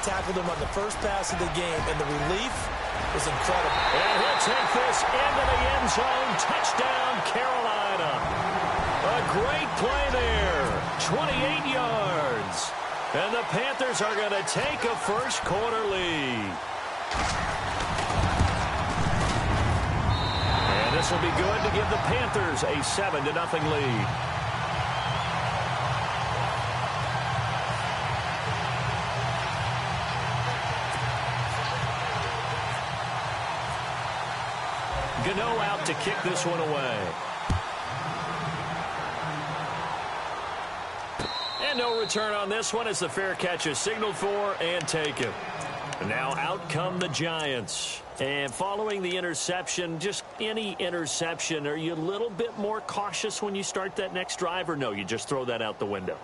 tackled him on the first pass of the game, and the relief was incredible. And he'll take this into the end zone. Touchdown, Carolina. A great play there. 28 yards. And the Panthers are going to take a first-quarter lead. And this will be good to give the Panthers a 7-0 lead. Gano out to kick this one away. And no return on this one as the fair catch is signaled for and taken. Now out come the Giants. And following the interception, just any interception, are you a little bit more cautious when you start that next drive, or no, you just throw that out the window?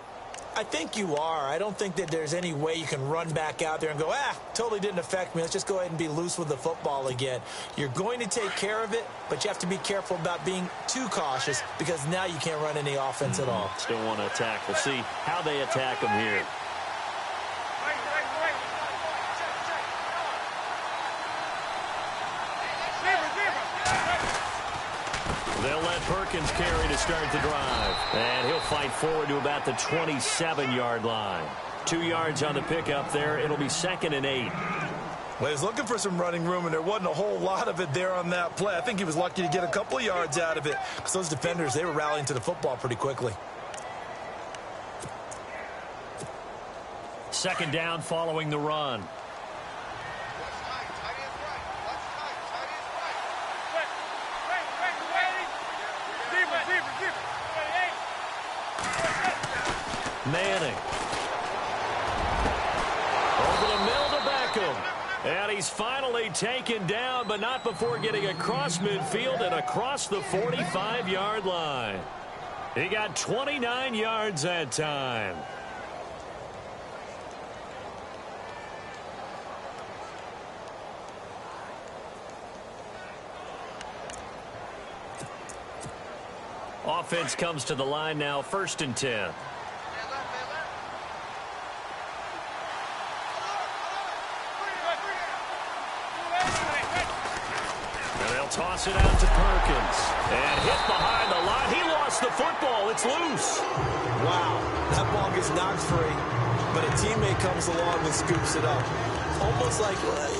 I think you are. I don't think that there's any way you can run back out there and go, totally didn't affect me. Let's just go ahead and be loose with the football again. You're going to take care of it, but you have to be careful about being too cautious because now you can't run any offense at all. Still want to attack. We'll see how they attack them here. They'll let Perkins carry to start the drive. And he'll fight forward to about the 27-yard line. 2 yards on the pickup there. It'll be 2nd and 8. Well, he was looking for some running room, and there wasn't a whole lot of it there on that play. I think he was lucky to get a couple of yards out of it because those defenders, they were rallying to the football pretty quickly. 2nd down following the run. Manning. Over the middle to Beckham. And he's finally taken down, but not before getting across midfield and across the 45-yard line. He got 29 yards that time. Offense comes to the line now, 1st and 10. Toss it out to Perkins. And hit behind the line. He lost the football. It's loose. Wow. That ball gets knocked free, but a teammate comes along and scoops it up.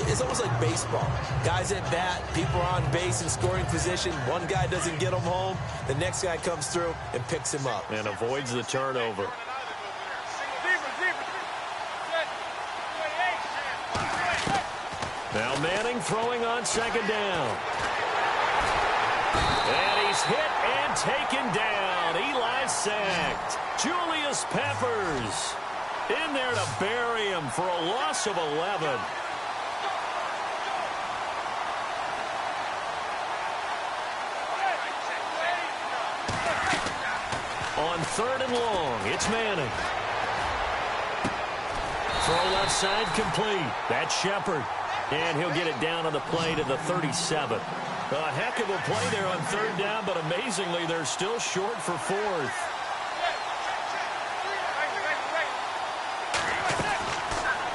It's almost like baseball. Guys at bat, people are on base in scoring position. One guy doesn't get him home. The next guy comes through and picks him up. And avoids the turnover. Now Manning throwing on 2nd down. And he's hit and taken down. Eli sacked. Julius Peppers in there to bury him for a loss of 11. On 3rd and long, it's Manning. Throw left side complete. That's Shepard. And he'll get it down on the play to the 37. A heck of a play there on 3rd down, but amazingly, they're still short for 4th.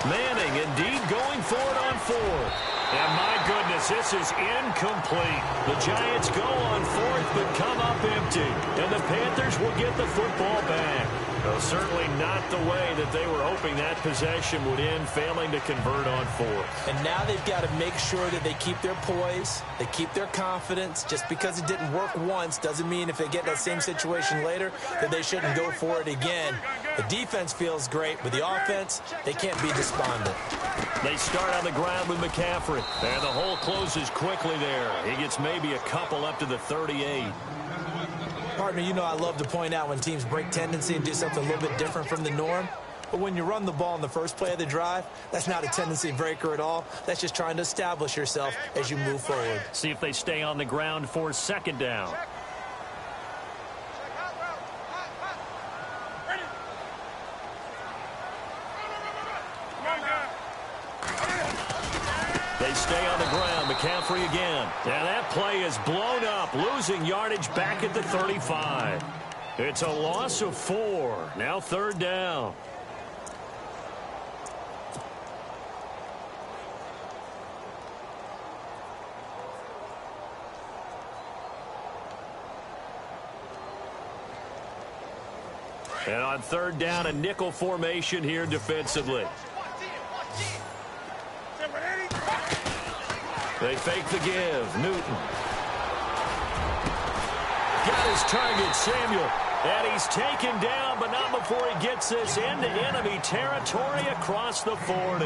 Manning indeed going for it on 4th. And my goodness, this is incomplete. The Giants go on 4th, but come up empty. And the Panthers will get the football back. Well, certainly not the way that they were hoping that possession would end, failing to convert on 4th. And now they've got to make sure that they keep their poise, they keep their confidence. Just because it didn't work once doesn't mean if they get that same situation later that they shouldn't go for it again. The defense feels great, but the offense, they can't be despondent. They start on the ground with McCaffrey. And the hole closes quickly there. He gets maybe a couple up to the 38. Partner, you know I love to point out when teams break tendency and do something a little bit different from the norm. But when you run the ball in the first play of the drive, that's not a tendency breaker at all. That's just trying to establish yourself as you move forward. See if they stay on the ground for 2nd down. They stay on the ground. McCaffrey again. And that play is blown up, losing yardage back at the 35. It's a loss of 4. Now 3rd down. And on third down, a nickel formation here defensively. They fake the give. Newton. Got his target, Samuel. And he's taken down, but not before he gets this into enemy territory across the 40.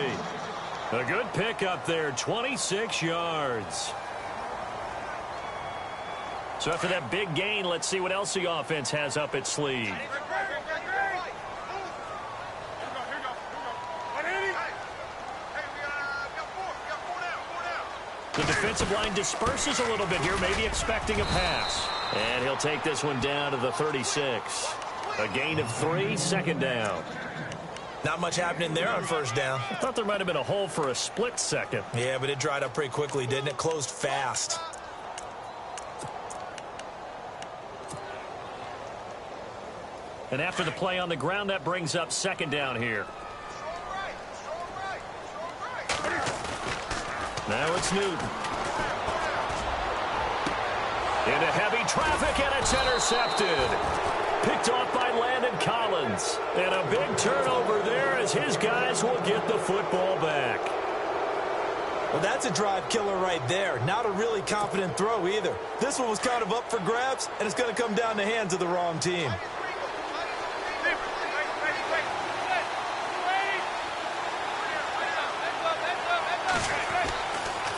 A good pickup there, 26 yards. So after that big gain, let's see what else the offense has up its sleeve. The defensive line disperses a little bit here, maybe expecting a pass. And he'll take this one down to the 36. A gain of 3, second down. Not much happening there on first down. I thought there might have been a hole for a split second. Yeah, but it dried up pretty quickly, didn't it? Closed fast. And after the play on the ground, that brings up second down here. Now it's Newton. Into heavy traffic, and it's intercepted. Picked off by Landon Collins. And a big turnover there as his guys will get the football back. Well, that's a drive killer right there. Not a really confident throw either. This one was kind of up for grabs, and it's going to come down the hands of the wrong team.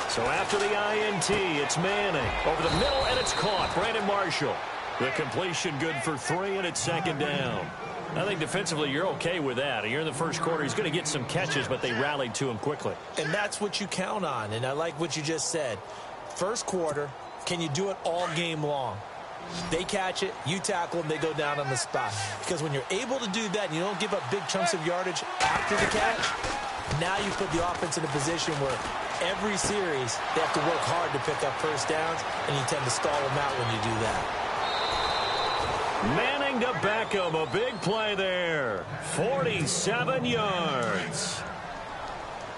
So after the INT, it's Manning. Over the middle, and it's caught. Brandon Marshall. The completion good for 3, and it's second down. I think defensively you're okay with that. Here in the first quarter, he's going to get some catches, but they rallied to him quickly. And that's what you count on, and I like what you just said. First quarter, can you do it all game long? They catch it, you tackle them, they go down on the spot. Because when you're able to do that and you don't give up big chunks of yardage after the catch, now you put the offense in a position where every series they have to work hard to pick up first downs, and you tend to stall them out when you do that. Manning to Beckham, a big play there. 47 yards.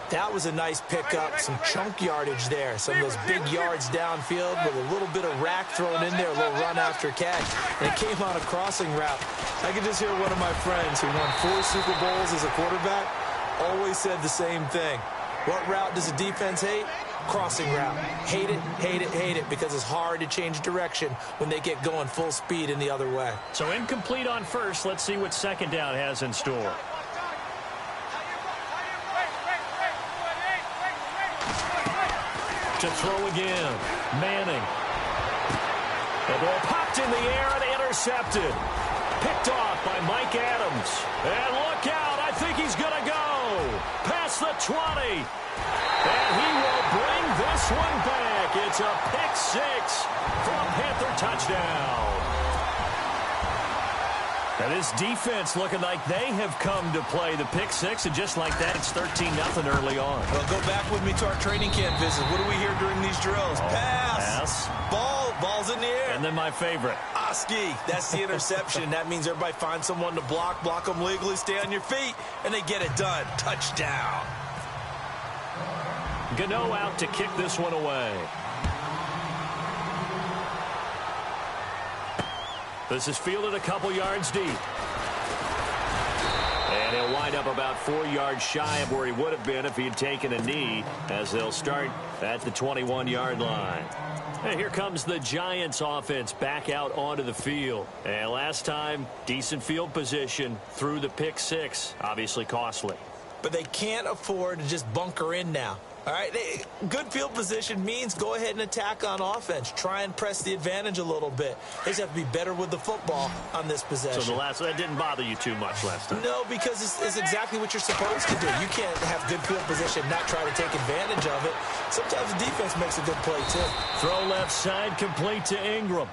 That was a nice pickup, some chunk yardage there. Some of those big yards downfield with a little bit of rack thrown in there, a little run after catch. And it came on a crossing route. I could just hear one of my friends who won 4 Super Bowls as a quarterback always said the same thing. What route does a defense hate? Crossing route. Hate it, hate it, hate it, because it's hard to change direction when they get going full speed in the other way. So incomplete on first. Let's see what second down has in store. To throw again. Manning. The ball popped in the air and intercepted. Picked off by Mike Adams. And look out. I think he's going to go. Past the 20. And he will bring this one back. It's a pick 6 for a Panther touchdown. And this defense looking like they have come to play the pick 6, and just like that, it's 13-0 early on. Well, go back with me to our training camp visit. What do we hear during these drills? Pass. Ball's in the air. And then my favorite. Oski. That's the interception. That means everybody finds someone to block them legally, stay on your feet, and they get it done. Touchdown. Gano out to kick this one away. This is fielded a couple yards deep. And he'll wind up about 4 yards shy of where he would have been if he had taken a knee, as they'll start at the 21-yard line. And here comes the Giants offense back out onto the field. And last time, decent field position through the pick 6. Obviously costly. But they can't afford to just bunker in now. All right, good field position means go ahead and attack on offense. Try and press the advantage a little bit. They just have to be better with the football on this possession. So that didn't bother you too much last time? No, because it's exactly what you're supposed to do. You can't have good field position, not try to take advantage of it. Sometimes the defense makes a good play, too. Throw left side, complete to Ingram.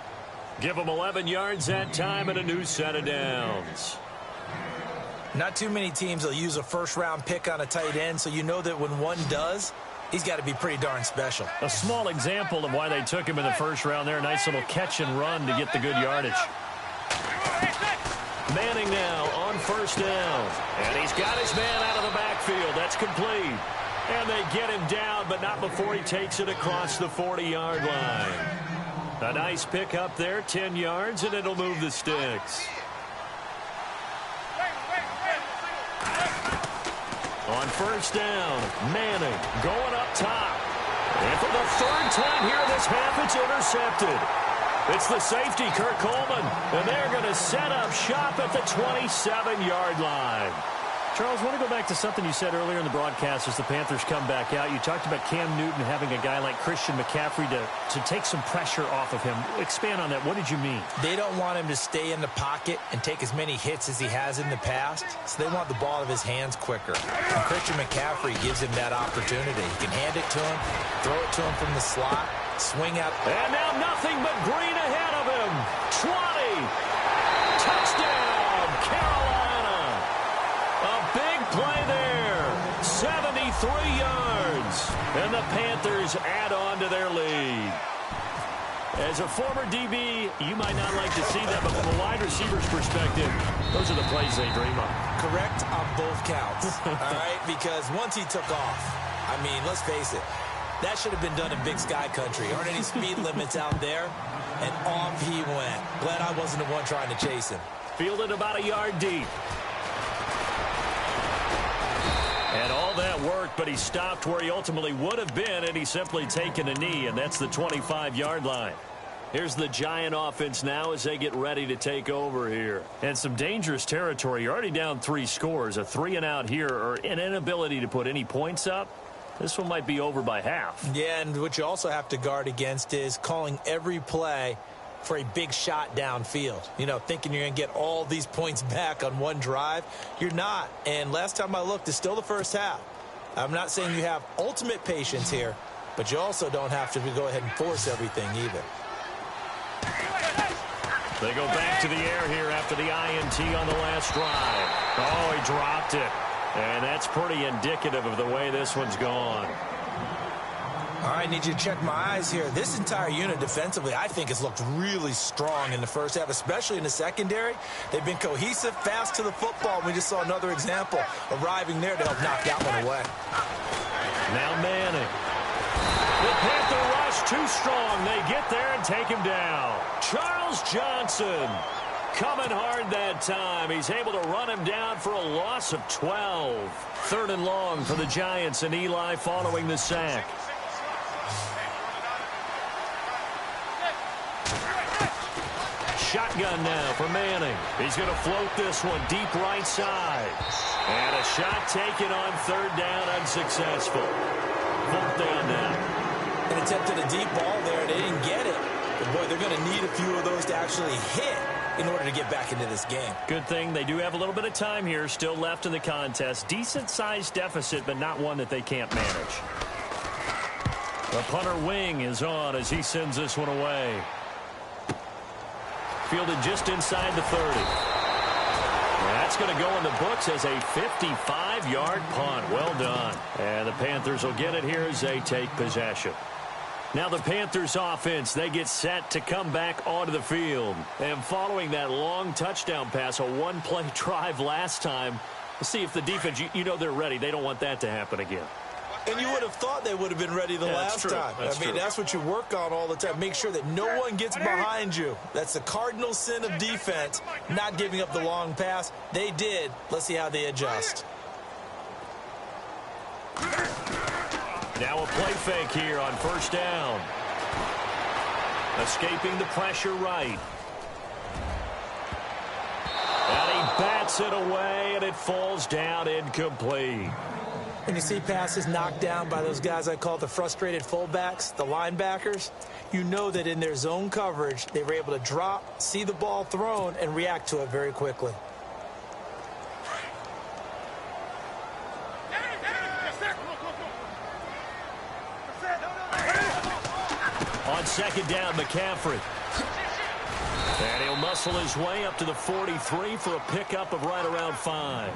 Give him 11 yards that time and a new set of downs. Not too many teams will use a first-round pick on a tight end, so you know that when one does, he's got to be pretty darn special. A small example of why they took him in the first round there. Nice little catch and run to get the good yardage. Manning now on first down. And he's got his man out of the backfield. That's complete. And they get him down, but not before he takes it across the 40-yard line. A nice pick up there, 10 yards, and it'll move the sticks. On first down, Manning going up top. And for the third time here in this half, it's intercepted. It's the safety, Kirk Coleman, and they're going to set up shop at the 27-yard line. Charles, I want to go back to something you said earlier in the broadcast as the Panthers come back out. You talked about Cam Newton having a guy like Christian McCaffrey to take some pressure off of him. Expand on that. What did you mean? They don't want him to stay in the pocket and take as many hits as he has in the past, so they want the ball out of his hands quicker. And Christian McCaffrey gives him that opportunity. He can hand it to him, throw it to him from the slot, swing out. And now nothing but green ahead of him. 20. Touchdown, Carolina. A big play there. 73 yards. And the Panthers add on to their lead. As a former DB, you might not like to see that, but from a wide receiver's perspective, those are the plays they dream of. Correct on both counts, all right? Because once he took off, I mean, let's face it, that should have been done in Big Sky Country. Aren't any speed limits out there? And off he went. Glad I wasn't the one trying to chase him. Fielded about a yard deep. And all that worked, but he stopped where he ultimately would have been, and he's simply taken a knee, and that's the 25-yard line. Here's the Giant offense now as they get ready to take over here. And some dangerous territory. You're already down 3 scores. A 3-and-out here, or an inability to put any points up. This one might be over by half. Yeah, and what you also have to guard against is calling every play for a big shot downfield. You know, thinking you're going to get all these points back on one drive. You're not. And last time I looked, it's still the first half. I'm not saying you have ultimate patience here, but you also don't have to go ahead and force everything either. They go back to the air here after the INT on the last drive. Oh, he dropped it. And that's pretty indicative of the way this one's gone. All right, need you to check my eyes here. This entire unit defensively, I think, has looked really strong in the first half, especially in the secondary. They've been cohesive, fast to the football. We just saw another example arriving there to help knock that one away. Now Manning. The Panther rush too strong. They get there and take him down. Charles Johnson coming hard that time. He's able to run him down for a loss of 12. 3rd and long for the Giants, and Eli following the sack. Shotgun now for Manning. He's going to float this one deep right side. And a shot taken on 3rd down, unsuccessful. 4th down now. An attempt at a deep ball there. They didn't get it. But, boy, they're going to need a few of those to actually hit in order to get back into this game. Good thing they do have a little bit of time here still left in the contest. Decent-sized deficit, but not one that they can't manage. The punter wing is on as he sends this one away. Fielded just inside the 30. That's going to go in the books as a 55-yard punt. Well done. And the Panthers will get it here as they take possession. Now the Panthers offense, they get set to come back onto the field. And following that long touchdown pass, a one-play drive last time, we'll see if the defense, you know they're ready. They don't want that to happen again. And you would have thought they would have been ready the last time. I mean, that's what you work on all the time. Make sure that no one gets behind you. That's the cardinal sin of defense, not giving up the long pass. They did. Let's see how they adjust. Now a play fake here on 1st down. Escaping the pressure right. And he bats it away, and it falls down incomplete. When you see passes knocked down by those guys I call the frustrated fullbacks, the linebackers, you know that in their zone coverage, they were able to drop, see the ball thrown, and react to it very quickly. On 2nd down, McCaffrey. And he'll muscle his way up to the 43 for a pickup of right around 5.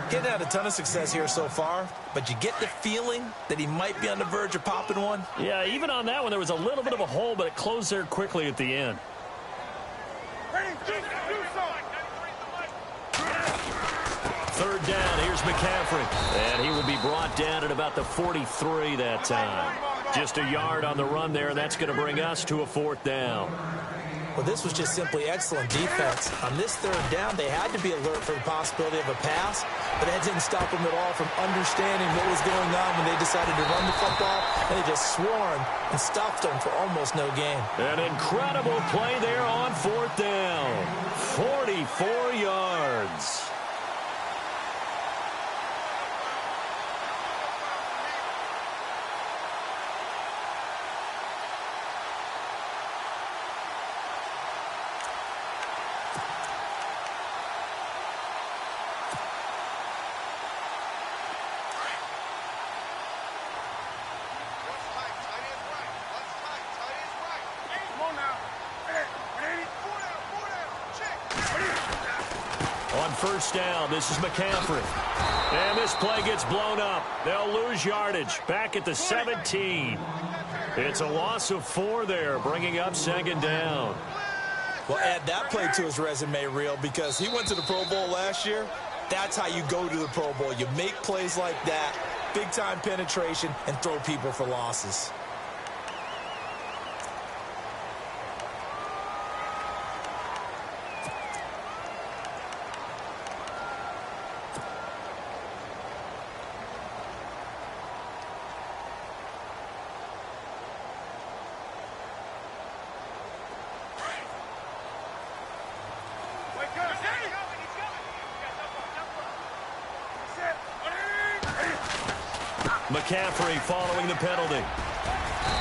Getting had a ton of success here so far, but you get the feeling that he might be on the verge of popping one. Yeah, even on that one, there was a little bit of a hole, but it closed there quickly at the end. 3rd down, here's McCaffrey. And he will be brought down at about the 43 that time. Just a yard on the run there, and that's going to bring us to a 4th down. Well, this was just simply excellent defense. On this third down, they had to be alert for the possibility of a pass, but that didn't stop them at all from understanding what was going on when they decided to run the football, and they just swarmed and stopped them for almost no gain. An incredible play there on fourth down. 44 yards. On first down, this is McCaffrey. And this play gets blown up. They'll lose yardage. Back at the 17. It's a loss of 4 there, bringing up second down. Well, add that play to his resume reel because he went to the Pro Bowl last year. That's how you go to the Pro Bowl. You make plays like that, big-time penetration, and throw people for losses. McCaffrey following the penalty.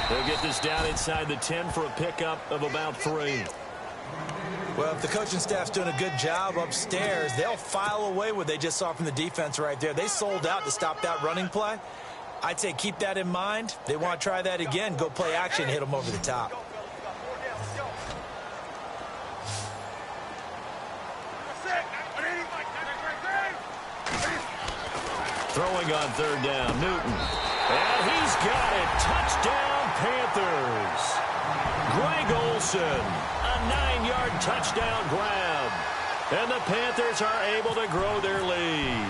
They'll get this down inside the 10 for a pickup of about 3. Well, if the coaching staff's doing a good job upstairs, they'll file away what they just saw from the defense right there. They sold out to stop that running play. I'd say keep that in mind. They want to try that again. Go play action, hit them over the top. Throwing on third down, Newton. And he's got it. Touchdown, Panthers. Greg Olsen, a 9-yard touchdown grab. And the Panthers are able to grow their lead.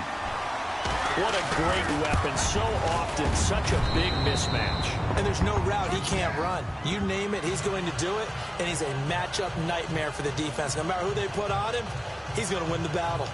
What a great weapon. So often, such a big mismatch. And there's no route he can't run. You name it, he's going to do it. And he's a matchup nightmare for the defense. No matter who they put on him, he's going to win the battle.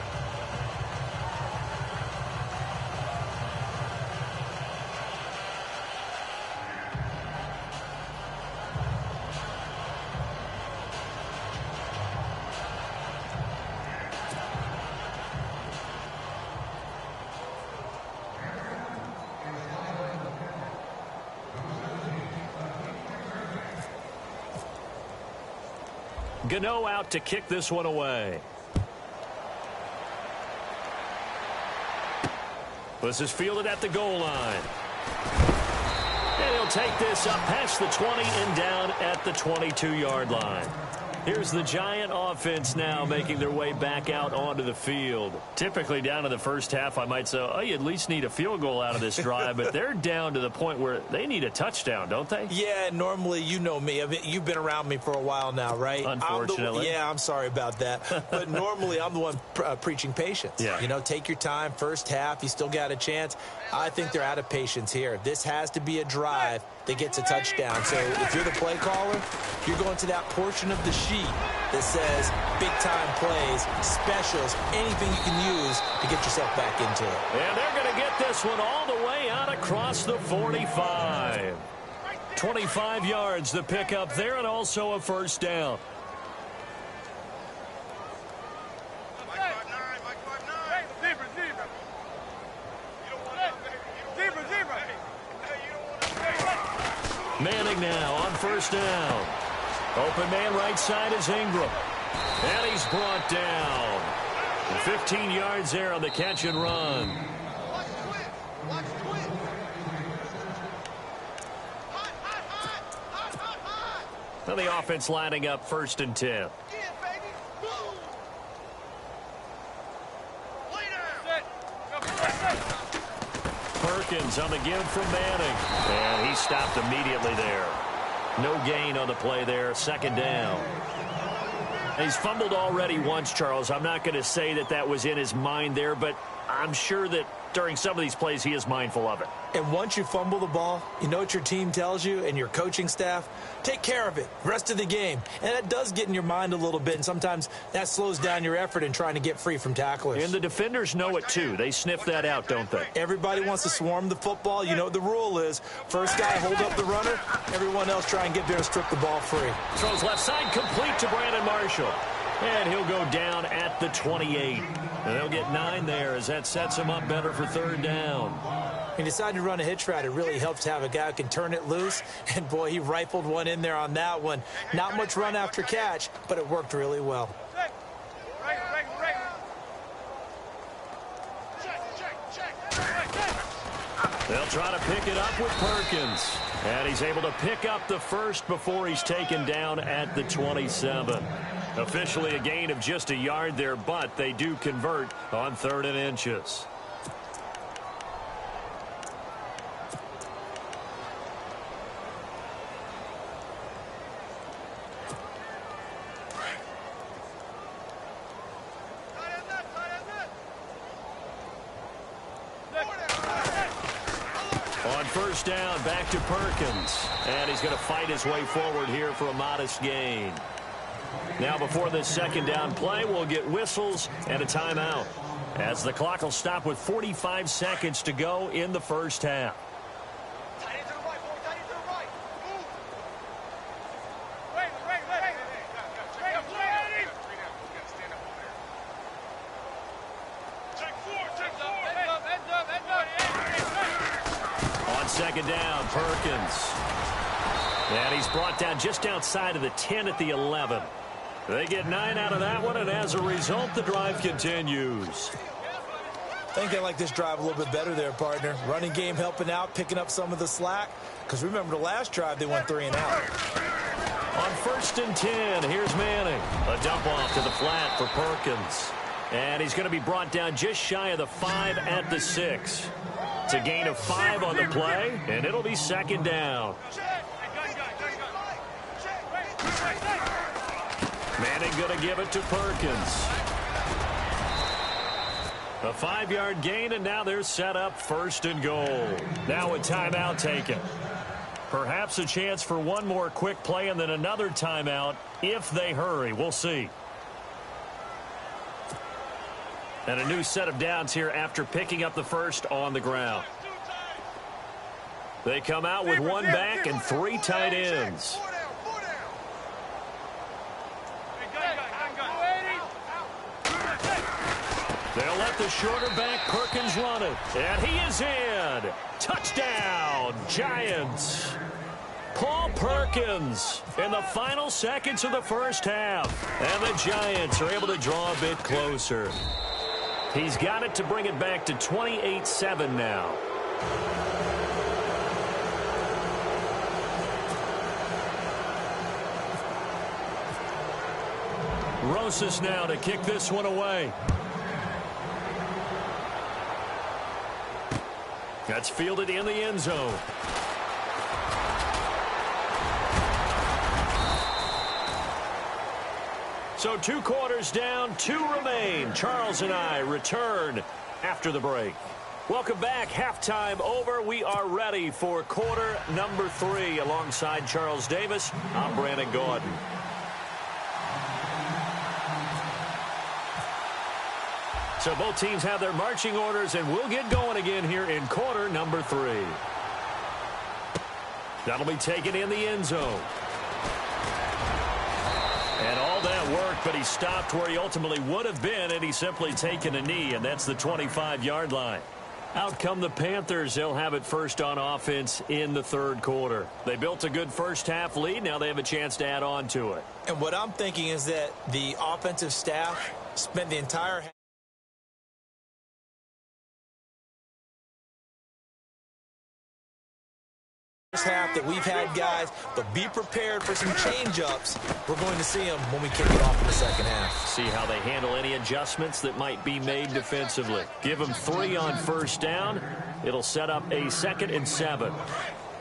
Gano out to kick this one away. This is fielded at the goal line. And he'll take this up past the 20 and down at the 22-yard line. Here's the Giant offense now making their way back out onto the field. Typically down in the first half, I might say, oh, you at least need a field goal out of this drive, but they're down to the point where they need a touchdown, don't they? Yeah, normally, you know me. I mean, you've been around me for a while now, right? Unfortunately. I'm sorry about that. But normally, I'm the one preaching patience. Yeah. You know, take your time. First half, you still got a chance. I think they're out of patience here. This has to be a drive that gets a touchdown. So if you're the play caller, you're going to that portion of the sheet that says big-time plays, specials, anything you can use to get yourself back into it. And they're going to get this one all the way out across the 45. 25 yards the pickup there, and also a first down. Manning now on first down. Open man right side is Ingram. And he's brought down. 15 yards there on the catch and run. Now the offense lining up 1st and 10. Perkins on the give from Manning. And he stopped immediately there. No gain on the play there. 2nd down. He's fumbled already once, Charles. I'm not going to say that that was in his mind there, but I'm sure that during some of these plays, he is mindful of it. And once you fumble the ball, you know what your team tells you and your coaching staff? Take care of it rest of the game. And that does get in your mind a little bit, and sometimes that slows down your effort in trying to get free from tacklers. And the defenders know it, too. They sniff that out, don't they? Everybody wants to swarm the football. You know what the rule is. First guy hold up the runner. Everyone else try and get there and strip the ball free. Throws left side complete to Brandon Marshall. And he'll go down at the 28. And they'll get 9 there as that sets him up better for third down. He decided to run a hitch route. It really helps to have a guy who can turn it loose. And, boy, he rifled one in there on that one. Not much run after catch, but it worked really well. They'll try to pick it up with Perkins. And he's able to pick up the first before he's taken down at the 27. Officially a gain of just a yard there, but they do convert on 3rd and inches. On first down, back to Perkins. And he's going to fight his way forward here for a modest gain. Now before this second down play, we'll get whistles and a timeout, as the clock will stop with 45 seconds to go in the first half. On second down, Perkins. And he's brought down just outside of the 10 at the 11. They get 9 out of that one, and as a result, the drive continues. I think they like this drive a little bit better there, partner. Running game helping out, picking up some of the slack. Because remember, the last drive, they went 3 and out. On 1st and 10, here's Manning. A dump off to the flat for Perkins. And he's going to be brought down just shy of the 5 at the 6. It's a gain of 5 on the play, and it'll be second down. Manning going to give it to Perkins. A 5-yard gain, and now they're set up 1st and goal. Now a timeout taken. Perhaps a chance for one more quick play and then another timeout if they hurry. We'll see. And a new set of downs here after picking up the first on the ground. They come out with 1 back and 3 tight ends. They'll let the shorter back Perkins run it. And he is in. Touchdown, Giants. Paul Perkins in the final seconds of the first half. And the Giants are able to draw a bit closer. He's got it to bring it back to 28-7 now. Rosas now to kick this one away. That's fielded in the end zone. So 2 quarters down, 2 remain. Charles and I return after the break. Welcome back. Halftime over. We are ready for quarter number 3. Alongside Charles Davis, I'm Brandon Gordon. So both teams have their marching orders, and we'll get going again here in quarter number 3. That'll be taken in the end zone. And all that worked, but he stopped where he ultimately would have been, and he's simply taken a knee, and that's the 25-yard line. Out come the Panthers. They'll have it first on offense in the 3rd quarter. They built a good first-half lead. Now they have a chance to add on to it. And what I'm thinking is that the offensive staff spent the entire half that we've had guys, but be prepared for some change-ups. We're going to see them when we kick it off in the second half. See how they handle any adjustments that might be made defensively. Give them 3 on first down. It'll set up a 2nd and 7.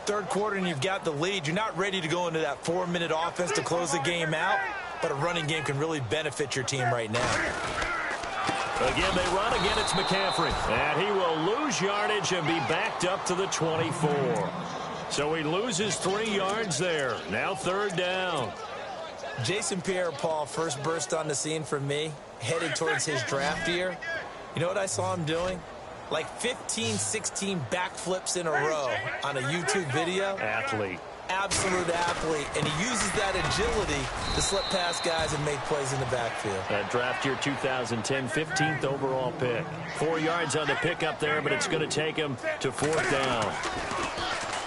3rd quarter and you've got the lead. You're not ready to go into that 4-minute offense to close the game out, but a running game can really benefit your team right now. Again, they run. Again, it's McCaffrey. And he will lose yardage and be backed up to the 24. So he loses 3 yards there. Now 3rd down. Jason Pierre-Paul first burst on the scene for me, headed towards his draft year. You know what I saw him doing? Like 15, 16 backflips in a row on a YouTube video. Athlete. Absolute athlete. And he uses that agility to slip past guys and make plays in the backfield. That draft year 2010, 15th overall pick. 4 yards on the pickup there, but it's going to take him to 4th down.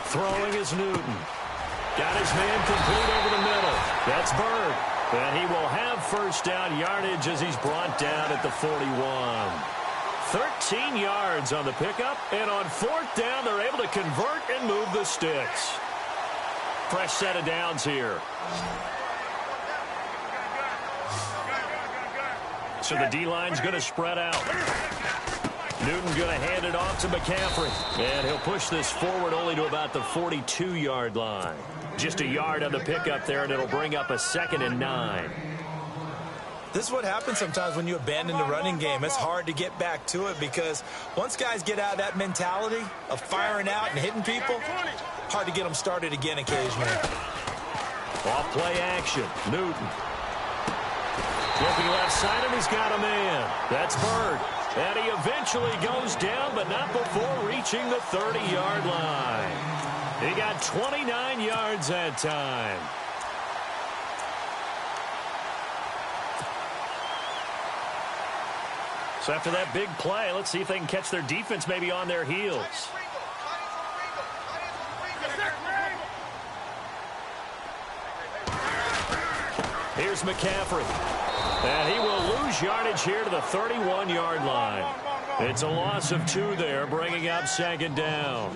Throwing is Newton. Got his man complete over the middle. That's Bird. And he will have 1st down yardage as he's brought down at the 41. 13 yards on the pickup. And on 4th down, they're able to convert and move the sticks. Fresh set of downs here. So the D-line's going to spread out. Newton going to hand it off to McCaffrey. And he'll push this forward only to about the 42-yard line. Just a yard on the pickup there, and it'll bring up a 2nd and 9. This is what happens sometimes when you abandon the running game. It's hard to get back to it because once guys get out of that mentality of firing out and hitting people, hard to get them started again occasionally. Off play action. Newton. Looking left side, and he's got a man. That's Bird. And he eventually goes down, but not before reaching the 30-yard line. He got 29 yards that time. So after that big play, let's see if they can catch their defense maybe on their heels. Here's McCaffrey. And he will lose yardage here to the 31-yard line. It's a loss of 2 there, bringing up 2nd down.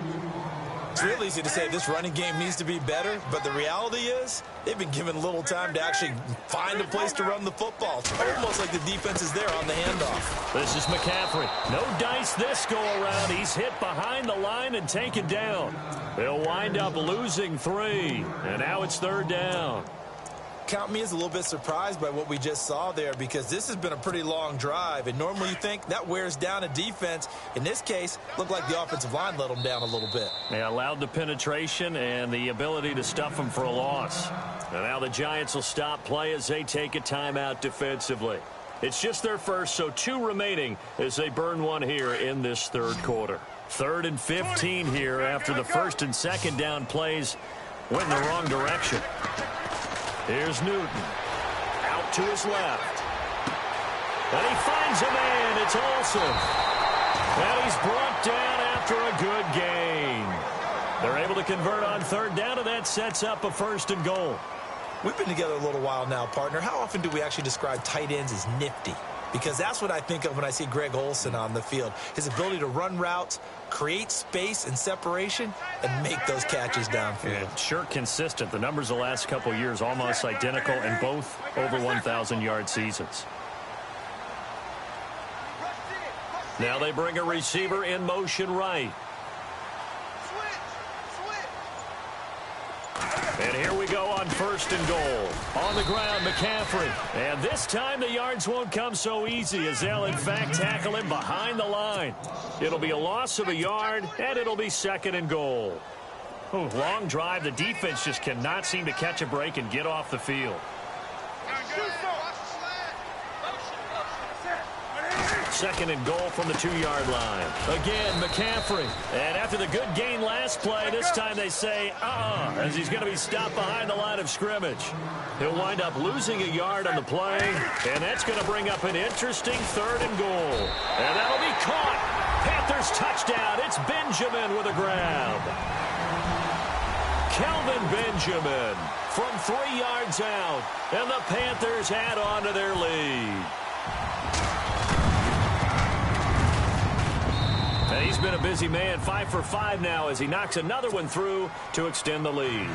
It's real easy to say this running game needs to be better, but the reality is they've been given little time to actually find a place to run the football. It's almost like the defense is there on the handoff. This is McCaffrey. No dice this go-around. He's hit behind the line and taken down. They'll wind up losing 3, and now it's 3rd down. Count me as a little bit surprised by what we just saw there because this has been a pretty long drive, and normally you think that wears down a defense. In this case, looked like the offensive line let them down a little bit. They allowed the penetration and the ability to stuff them for a loss. And now the Giants will stop play as they take a timeout defensively. It's just their first, so 2 remaining as they burn 1 here in this 3rd quarter. 3rd and 15 here after the 1st and 2nd down plays went in the wrong direction. Here's Newton. Out to his left. And he finds a man. It's Olsen. And he's brought down after a good gain. They're able to convert on 3rd down, and that sets up a 1st and goal. We've been together a little while now, partner. How often do we actually describe tight ends as nifty? Because that's what I think of when I see Greg Olsen on the field. His ability to run routes, create space and separation, and make those catches downfield. Yeah, sure consistent. The numbers the last couple of years almost identical, and both over 1,000-yard seasons. Now they bring a receiver in motion right. And here we go on 1st and goal. On the ground, McCaffrey. And this time the yards won't come so easy as they'll, in fact, tackle him behind the line. It'll be a loss of a yard, and it'll be 2nd and goal. Oh, long drive. The defense just cannot seem to catch a break and get off the field. 2nd and goal from the 2-yard line. Again, McCaffrey. And after the good gain last play, this time they say, as he's going to be stopped behind the line of scrimmage. He'll wind up losing a yard on the play, and that's going to bring up an interesting 3rd and goal. And that'll be caught. Panthers touchdown. It's Benjamin with a grab. Kelvin Benjamin from 3 yards out, and the Panthers add on to their lead. And he's been a busy man, 5 for 5 now as he knocks another one through to extend the lead.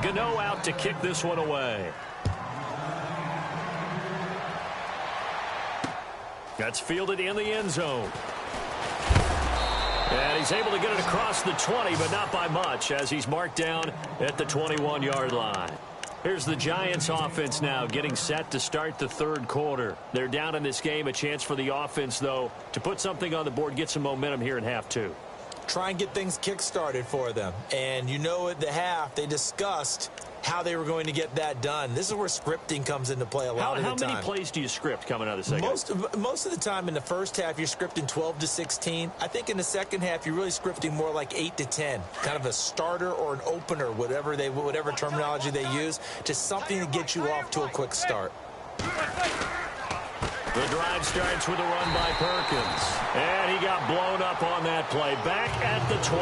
Gano out to kick this one away. That's fielded in the end zone. And he's able to get it across the 20, but not by much as he's marked down at the 21-yard line. Here's the Giants offense now getting set to start the third quarter. They're down in this game. A chance for the offense, though, to put something on the board, get some momentum here in half two. Try and get things kick-started for them. And you know at the half, they discussed how they were going to get that done. This is where scripting comes into play a lot of the time. How many plays do you script coming out of the second? Most of the time in the first half, you're scripting 12 to 16. I think in the second half, you're really scripting more like 8 to 10. Kind of a starter or an opener, whatever terminology they use. Just something to get you off to a quick start. The drive starts with a run by Perkins. And he got blown up on that play. Back at the 20.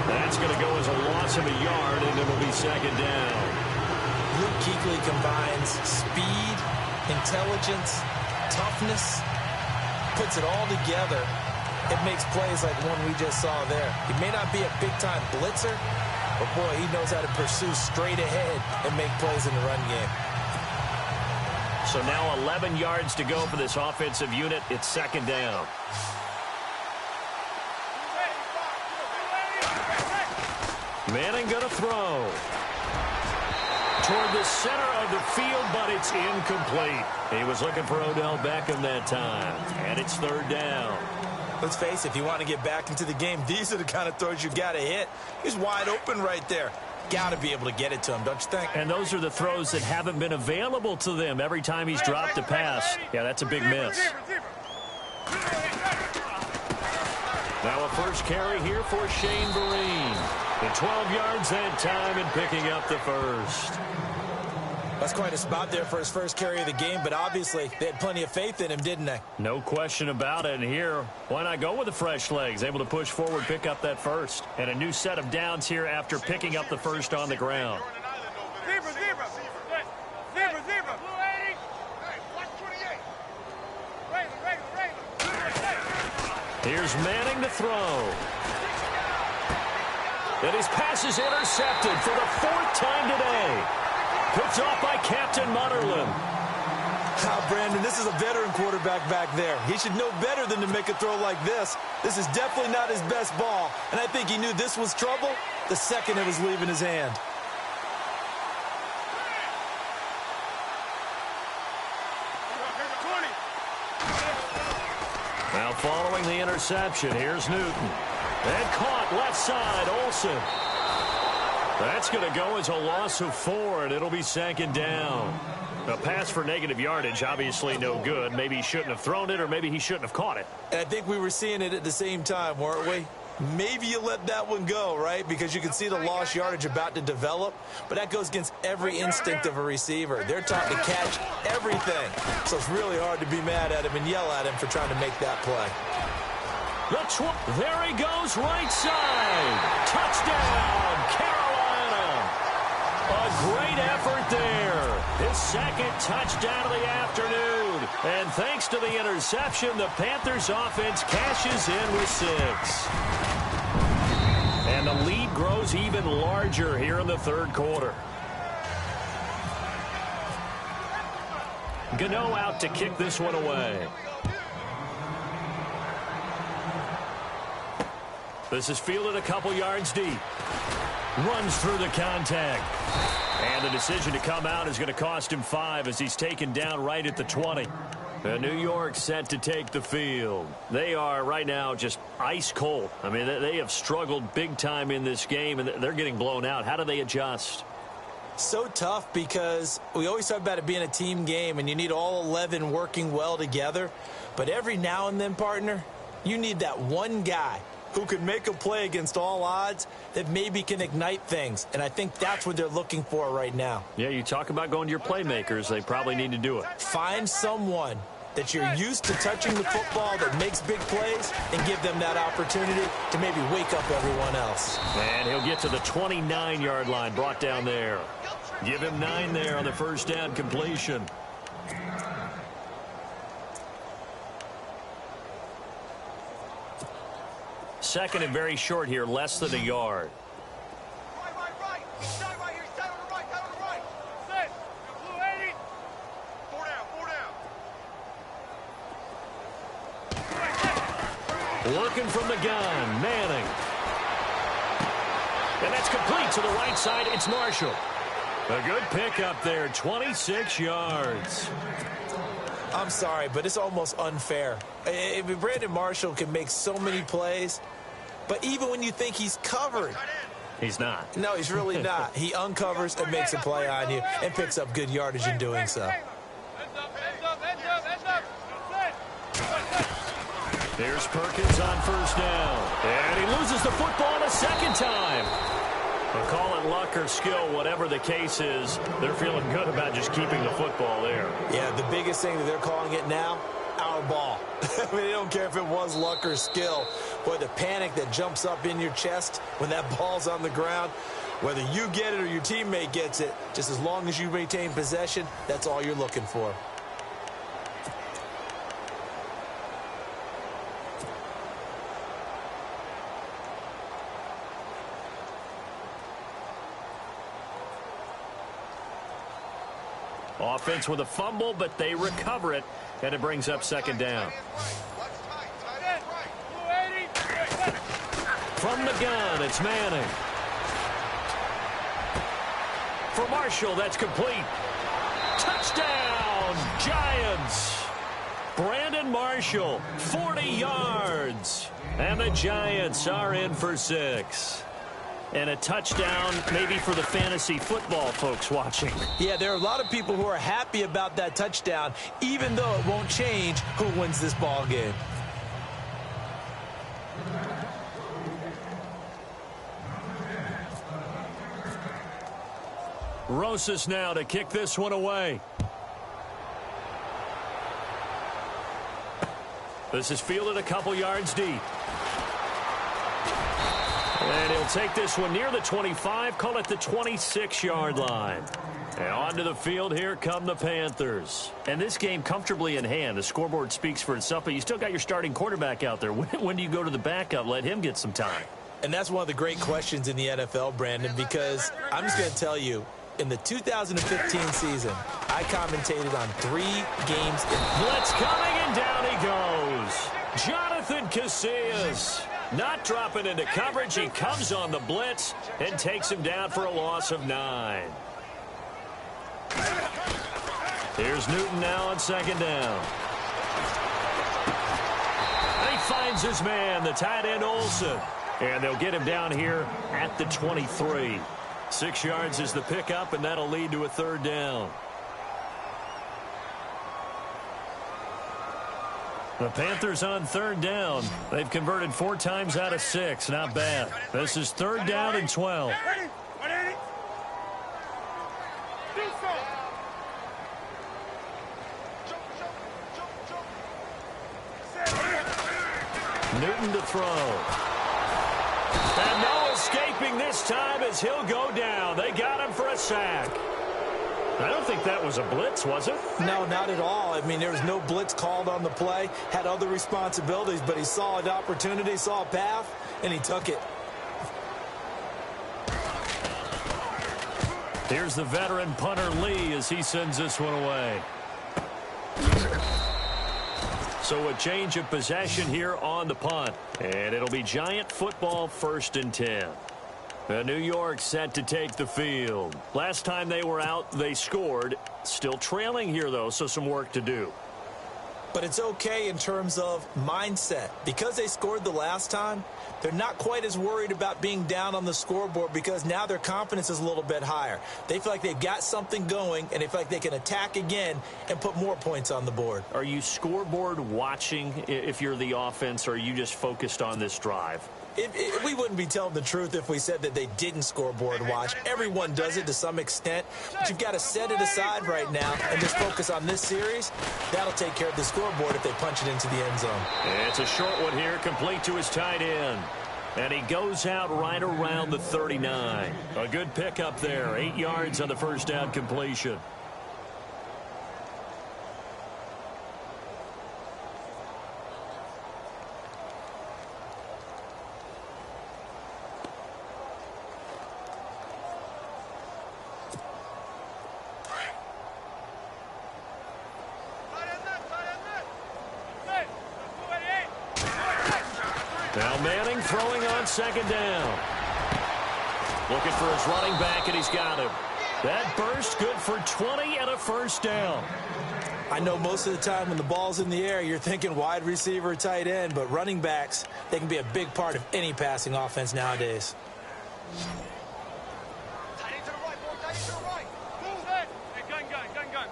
That's going to go as a loss of a yard, and it'll be second down. Luke Kuechly combines speed, intelligence, toughness, puts it all together. It makes plays like one we just saw there. He may not be a big-time blitzer, but, boy, he knows how to pursue straight ahead and make plays in the run game. So now 11 yards to go for this offensive unit. It's second down. Manning going to throw. Toward the center of the field, but it's incomplete. He was looking for Odell Beckham that time. And it's third down. Let's face it, if you want to get back into the game, these are the kind of throws you got to hit. He's wide open right there. Got to be able to get it to him, don't you think? And those are the throws that haven't been available to them every time he's dropped a pass. Yeah, that's a big miss. Now a first carry here for Shane Vereen. And 12 yards that time and picking up the first. That's quite a spot there for his first carry of the game, but obviously they had plenty of faith in him, didn't they? No question about it. And here, why not go with the fresh legs? Able to push forward, pick up that first. And a new set of downs here after picking up the first on the ground. Here's Manning to throw. And his pass is intercepted for the fourth time today. Picked off by Captain Mutterland. Brandon, this is a veteran quarterback back there. He should know better than to make a throw like this. This is definitely not his best ball, and I think he knew this was trouble the second it was leaving his hand. Now following the interception, here's Newton. And caught left side, Olsen. That's going to go as a loss of 4, and it'll be second down. A pass for negative yardage, obviously no good. Maybe he shouldn't have thrown it, or maybe he shouldn't have caught it. And I think we were seeing it at the same time, weren't we? Maybe you let that one go, right? Because you can see the lost yardage about to develop. But that goes against every instinct of a receiver. They're taught to catch everything. So it's really hard to be mad at him and yell at him for trying to make that play. There he goes, right side. Touchdown, Carolina. A great effort there. His second touchdown of the afternoon. And thanks to the interception, the Panthers offense cashes in with 6. And the lead grows even larger here in the third quarter. Gano out to kick this one away. This is fielded a couple yards deep. Runs through the contact. And the decision to come out is going to cost him 5 as he's taken down right at the 20. New York set to take the field. They are right now just ice cold. I mean, they have struggled big time in this game, and they're getting blown out. How do they adjust? So tough because we always talk about it being a team game, and you need all 11 working well together. But every now and then, partner, you need that one guy who can make a play against all odds that maybe can ignite things. And I think that's what they're looking for right now. Yeah, you talk about going to your playmakers. They probably need to do it. Find someone that you're used to touching the football that makes big plays and give them that opportunity to maybe wake up everyone else. And he'll get to the 29-yard line, brought down there. Give him 9 there on the first down completion. Second and very short here, less than a yard. Right. Stand right here. Stand on the right. Stand on the right. Set. Blue 80. 4 down. Working from the gun, Manning. And that's complete to the right side. It's Marshall. A good pickup there, 26 yards. I'm sorry, but it's almost unfair. Brandon Marshall can make so many plays, but even when you think he's covered, he's not. No, he's really not. He uncovers and makes a play on you and picks up good yardage in doing so. Here's Perkins on first down. And he loses the football a second time. But call it luck or skill, whatever the case is, they're feeling good about just keeping the football there. Yeah, the biggest thing that they're calling it now, our ball. I mean, they don't care if it was luck or skill. Boy, the panic that jumps up in your chest when that ball's on the ground, whether you get it or your teammate gets it, just as long as you maintain possession, that's all you're looking for. Offense with a fumble, but they recover it, and it brings up second down. From the gun, it's Manning. For Marshall, that's complete. Touchdown, Giants! Brandon Marshall, 40 yards. And the Giants are in for 6. And a touchdown maybe for the fantasy football folks watching. Yeah, there are a lot of people who are happy about that touchdown, even though it won't change who wins this ball game. Rosas now to kick this one away. This is fielded a couple yards deep. And he'll take this one near the 25, call it the 26-yard line. And onto the field, here come the Panthers. And this game comfortably in hand. The scoreboard speaks for itself, but you still got your starting quarterback out there. When do you go to the backup? Let him get some time. And that's one of the great questions in the NFL, Brandon, because I'm just going to tell you, in the 2015 season, I commentated on 3 games. Blitz coming, and down he goes. Jonathan Casillas. Not dropping into coverage. He comes on the blitz and takes him down for a loss of 9. Here's Newton now on second down. And he finds his man, the tight end Olsen. And they'll get him down here at the 23. 6 yards is the pickup, and that'll lead to a third down. The Panthers on third down. They've converted 4 times out of 6. Not bad. This is third down and 12. Newton to throw. And no escaping this time as he'll go down. They got him for a sack. I don't think that was a blitz, was it? No, not at all. I mean, there was no blitz called on the play. Had other responsibilities, but he saw an opportunity, saw a path, and he took it. Here's the veteran punter Lee as he sends this one away. So a change of possession here on the punt. And it'll be Giant football, 1st and 10. New York set to take the field. Last time they were out, they scored. Still trailing here, though, so some work to do. But it's okay in terms of mindset. Because they scored the last time, they're not quite as worried about being down on the scoreboard because now their confidence is a little bit higher. They feel like they've got something going, and they feel like they can attack again and put more points on the board. Are you scoreboard watching if you're the offense, or are you just focused on this drive? We wouldn't be telling the truth if we said that they didn't scoreboard watch. Everyone does it to some extent, but you've got to set it aside right now and just focus on this series. That'll take care of the scoreboard if they punch it into the end zone. It's a short one here, complete to his tight end. And he goes out right around the 39. A good pickup there, 8 yards on the first down completion. Now Manning throwing on second down. Looking for his running back, and he's got him. That burst good for 20 and a first down. I know most of the time when the ball's in the air, you're thinking wide receiver, tight end, but running backs, they can be a big part of any passing offense nowadays. Tight end to the right, boy. Tight end to the right. Move. Hey, gun.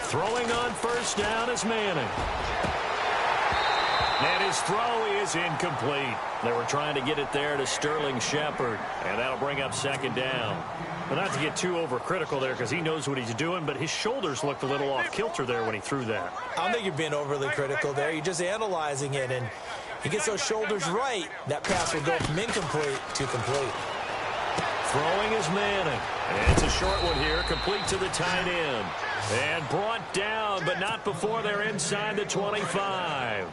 Throwing on first down is Manning. And his throw is incomplete. They were trying to get it there to Sterling Shepard, and that'll bring up second down. Well, not to get too overcritical there because he knows what he's doing, but his shoulders looked a little off kilter there when he threw that. I don't think you're being overly critical there. You're just analyzing it, and he gets those shoulders right. That pass will go from incomplete to complete. Throwing is Manning. And it's a short one here, complete to the tight end. And brought down, but not before they're inside the 25.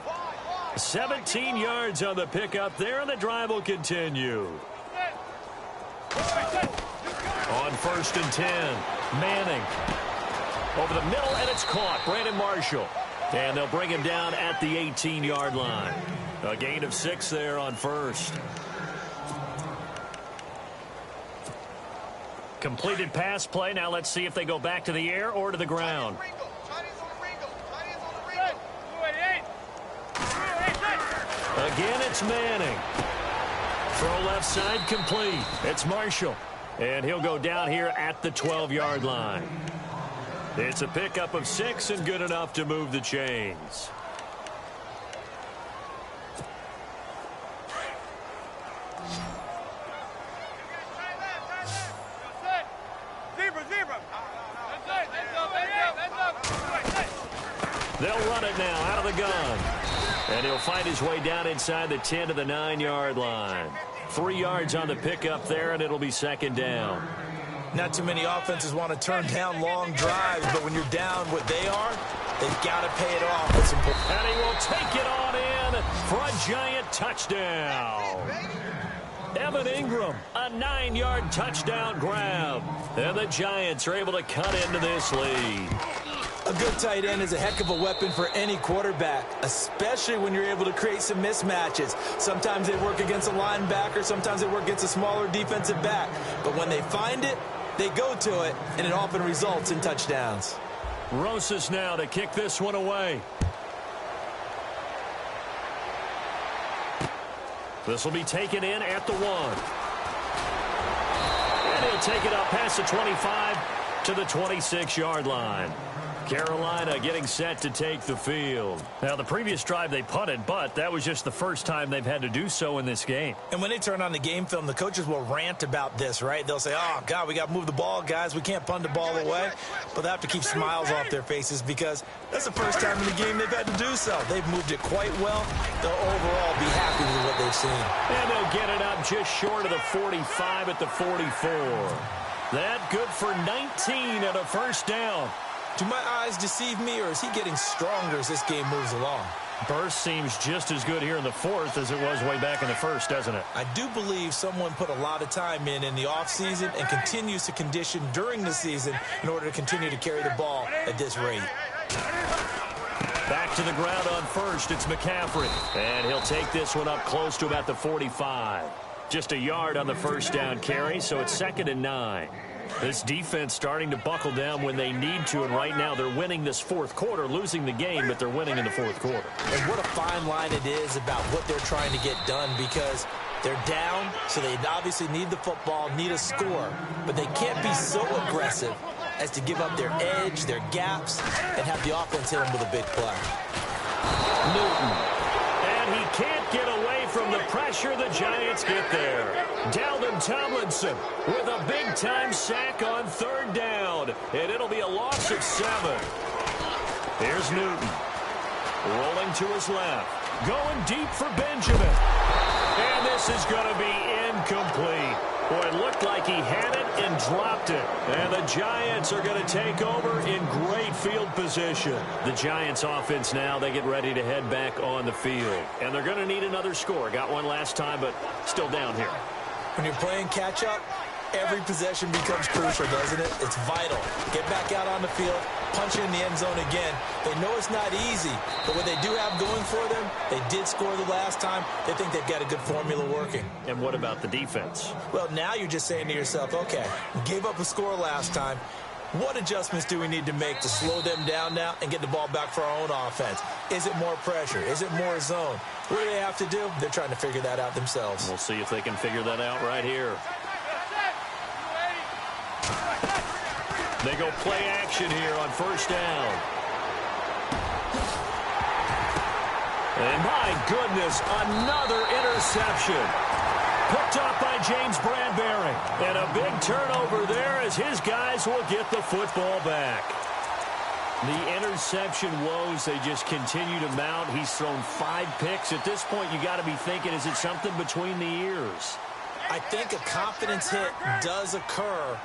17 yards on the pickup there, and the drive will continue. On 1st and 10, Manning. Over the middle, and it's caught. Brandon Marshall. And they'll bring him down at the 18-yard line. A gain of 6 there on 1st. Completed pass play. Now let's see if they go back to the air or to the ground. Again, it's Manning. Throw left side complete. It's Marshall. And he'll go down here at the 12-yard line. It's a pickup of 6 and good enough to move the chains. They'll run it now out of the gun. And he'll find his way down inside the 10 to the 9-yard line. 3 yards on the pickup there, and it'll be second down. Not too many offenses want to turn down long drives, but when you're down what they are, they've got to pay it off with some. And he will take it on in for a Giant touchdown. Evan Ingram, a 9-yard touchdown grab. And the Giants are able to cut into this lead. A good tight end is a heck of a weapon for any quarterback, especially when you're able to create some mismatches. Sometimes they work against a linebacker, sometimes they work against a smaller defensive back. But when they find it, they go to it, and it often results in touchdowns. Rosas now to kick this one away. This will be taken in at the 1. And he'll take it up past the 25 to the 26-yard line. Carolina getting set to take the field. Now, the previous drive they punted, but that was just the first time they've had to do so in this game. And when they turn on the game film, the coaches will rant about this, right? They'll say, oh, God, we got to move the ball, guys. We can't punt the ball away. But they have to keep smiles off their faces because that's the first time in the game they've had to do so. They've moved it quite well. They'll overall be happy with what they've seen. And they'll get it up just short of the 45 at the 44. That good for 19 and a first down. Do my eyes deceive me, or is he getting stronger as this game moves along? Burst seems just as good here in the 4th as it was way back in the 1st, doesn't it? I do believe someone put a lot of time in the offseason and continues to condition during the season in order to continue to carry the ball at this rate. Back to the ground on 1st, it's McCaffrey. And he'll take this one up close to about the 45. Just a yard on the first down carry, so it's 2nd and 9. This defense starting to buckle down when they need to, and right now they're winning this 4th quarter, losing the game, but they're winning in the 4th quarter. And what a fine line it is about what they're trying to get done, because they're down, so they obviously need the football, need a score, but they can't be so aggressive as to give up their edge, their gaps, and have the offense hit them with a big play. Newton. And he can't get away from the pressure the Giants get there. Dalvin Tomlinson with a big-time sack on 3rd down. And it'll be a loss of 7. Here's Newton. Rolling to his left. Going deep for Benjamin. And this is going to be incomplete. Boy, it looked like he had it and dropped it. And the Giants are going to take over in great field position. The Giants offense now, they get ready to head back on the field. And they're going to need another score. Got one last time, but still down here. When you're playing catch-up, Every possession becomes crucial, doesn't it? It's vital. Get back out on the field, punch in the end zone again. They know it's not easy, but what they do have going for them, they did score the last time. They think they've got a good formula working. And what about the defense? Well, now you're just saying to yourself, okay, we gave up a score last time. What adjustments do we need to make to slow them down now and get the ball back for our own offense? Is it more pressure? Is it more zone? What do they have to do? They're trying to figure that out themselves. We'll see if they can figure that out right here. They go play action here on first down. And my goodness, another interception. Picked off by James Bradbury. And a big turnover there as his guys will get the football back. The interception woes, they just continue to mount. He's thrown 5 picks. At this point, you got to be thinking, is it something between the ears? I think a confidence hit does occur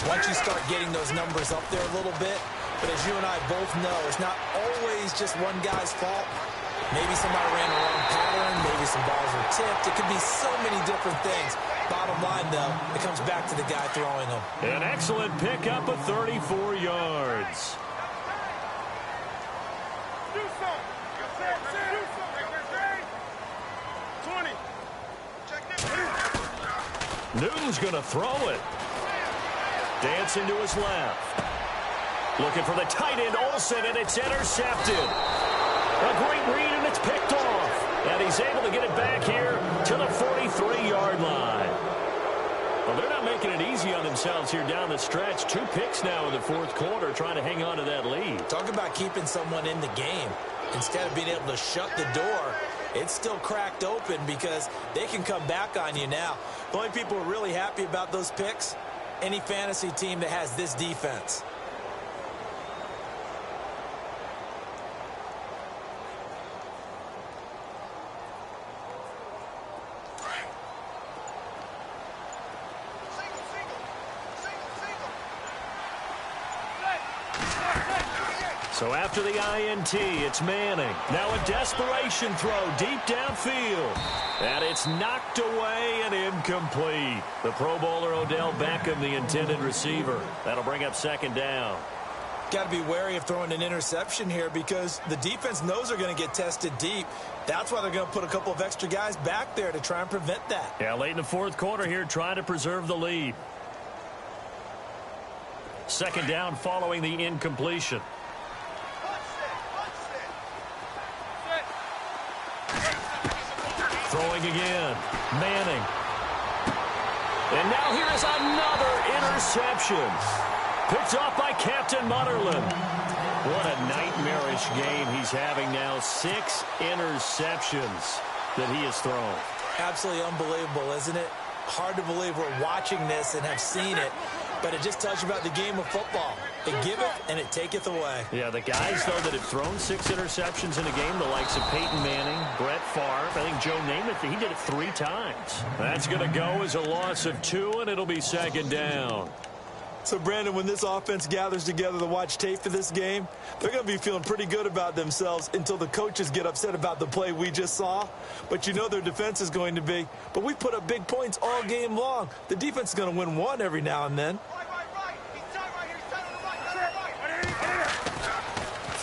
once you start getting those numbers up there a little bit. But as you and I both know, it's not always just one guy's fault. Maybe somebody ran the wrong pattern. Maybe some balls were tipped. It could be so many different things. Bottom line, though, it comes back to the guy throwing them. An excellent pickup of 34 yards. Newton's going to throw it. Dancing to his left. Looking for the tight end, Olsen, and it's intercepted. A great read, and it's picked off. And he's able to get it back here to the 43-yard line. Well, they're not making it easy on themselves here down the stretch. 2 picks now in the fourth quarter, trying to hang on to that lead. Talk about keeping someone in the game. Instead of being able to shut the door, it's still cracked open because they can come back on you now. The only people who are really happy about those picks, any fantasy team that has this defense. So after the INT, it's Manning. Now a desperation throw deep downfield. And it's knocked away and incomplete. The Pro Bowler Odell Beckham, the intended receiver. That'll bring up second down. Got to be wary of throwing an interception here because the defense knows they're going to get tested deep. That's why they're going to put a couple of extra guys back there to try and prevent that. Yeah, late in the fourth quarter here, trying to preserve the lead. Second down following the incompletion. Throwing again. Manning. And now here is another interception. Picked off by Captain Mutterland. What a nightmarish game he's having now. 6 interceptions that he has thrown. Absolutely unbelievable, isn't it? Hard to believe we're watching this and have seen it, but it just tells you about the game of football. It giveth and it taketh away. Yeah, the guys, though, that have thrown 6 interceptions in a game, the likes of Peyton Manning, Brett Favre, I think Joe Namath, he did it 3 times. That's going to go as a loss of 2, and it'll be second down. So, Brandon, when this offense gathers together to watch tape for this game, they're going to be feeling pretty good about themselves until the coaches get upset about the play we just saw. But you know their defense is going to be. But we put up big points all game long. The defense is going to win one every now and then.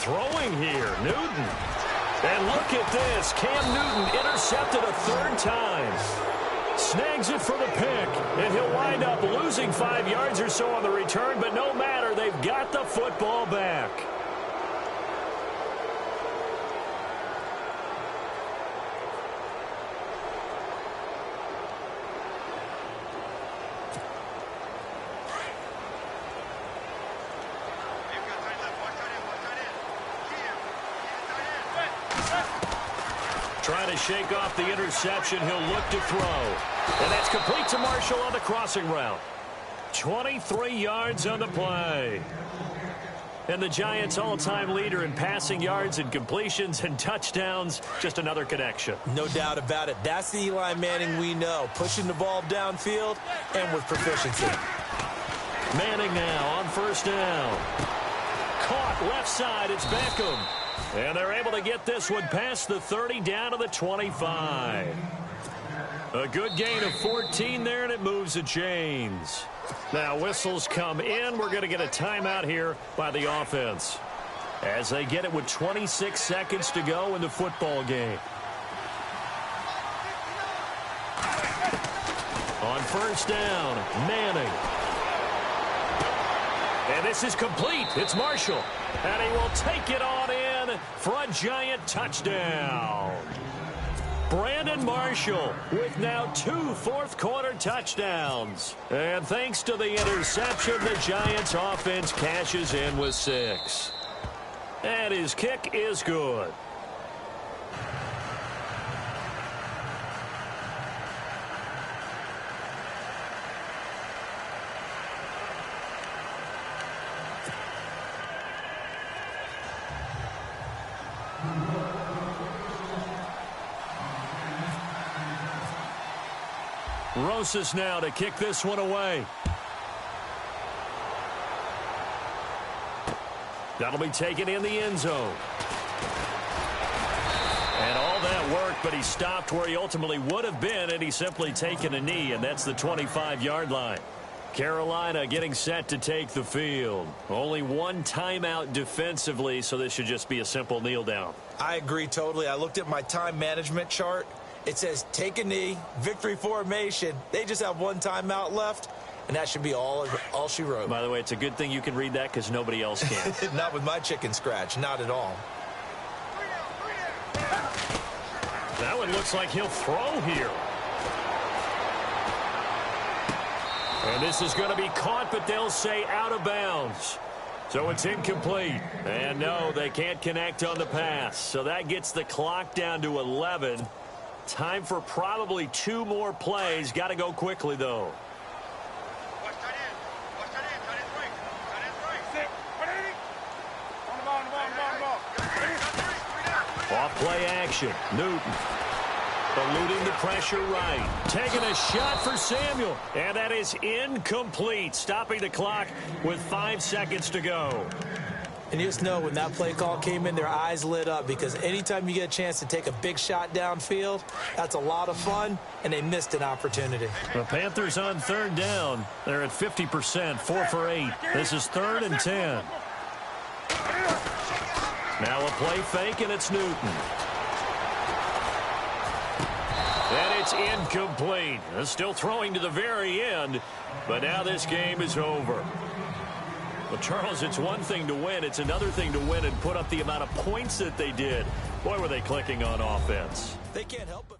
Throwing here, Newton. And look at this. Cam Newton intercepted a 3rd time. Snags it for the pick, and he'll wind up losing 5 yards or so on the return, but no matter, they've got the football back. Trying to shake off the interception. He'll look to throw. And that's complete to Marshall on the crossing route. 23 yards on the play. And the Giants' all-time leader in passing yards and completions and touchdowns. Just another connection. No doubt about it. That's the Eli Manning we know. Pushing the ball downfield and with proficiency. Manning now on first down. Caught left side. It's Beckham. And they're able to get this one past the 30 down to the 25. A good gain of 14 there, and it moves the chains. Now whistles come in. We're going to get a timeout here by the offense, as they get it with 26 seconds to go in the football game. On first down, Manning. And this is complete. It's Marshall. And he will take it on in for a Giant touchdown. Brandon Marshall with now 2 fourth-quarter touchdowns. And thanks to the interception, the Giants' offense cashes in with 6. And his kick is good. Rosas now to kick this one away. That'll be taken in the end zone. And all that work, but he stopped where he ultimately would have been, and he's simply taken a knee, and that's the 25-yard line. Carolina getting set to take the field. Only one timeout defensively, so this should just be a simple kneel down. I agree totally. I looked at my time management chart. It says take a knee, victory formation. They just have one timeout left, and that should be all she wrote. By the way, it's a good thing you can read that because nobody else can. Not with my chicken scratch, not at all. That one looks like he'll throw here. And this is going to be caught, but they'll say out of bounds. So it's incomplete. And no, they can't connect on the pass. So that gets the clock down to 11. Time for probably 2 more plays. Got to go quickly, though. Off play action. Newton. Eluding the pressure right. Taking a shot for Samuel. And that is incomplete. Stopping the clock with 5 seconds to go. And you just know when that play call came in, their eyes lit up, because anytime you get a chance to take a big shot downfield, that's a lot of fun, and they missed an opportunity. The Panthers on third down. They're at 50%, 4 for 8. This is 3rd and 10. Now a play fake, and it's Newton. And it's incomplete. They're still throwing to the very end, but now this game is over. Well, Charles, it's one thing to win. It's another thing to win and put up the amount of points that they did. Boy, were they clicking on offense. They can't help it.